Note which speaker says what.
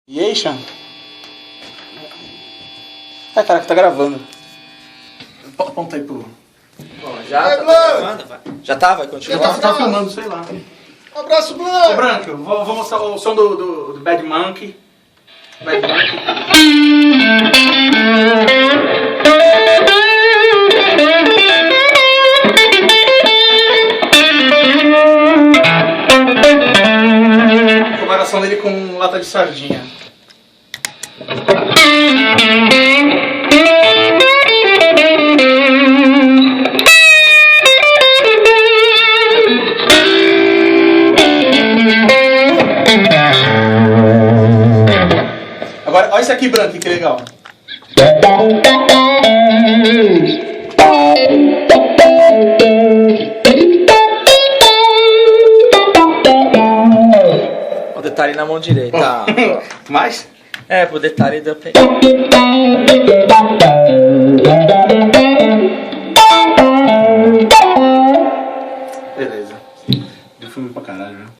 Speaker 1: E aí, Sean? Ai, caraca, tá gravando. Aponta aí pro...
Speaker 2: Já tá gravando, vai. Já tá, vai continuar.
Speaker 1: Tá filmando, sei lá.
Speaker 3: Um abraço, Branco!
Speaker 1: Ô, Branco, vou mostrar o som do Bad Monkey. Bad Monkey. Comparação dele com lata de sardinha. Agora, olha isso aqui, Branco, que legal.
Speaker 2: O detalhe na mão direita.
Speaker 1: Mais?
Speaker 2: É, pro detalhe da pegar.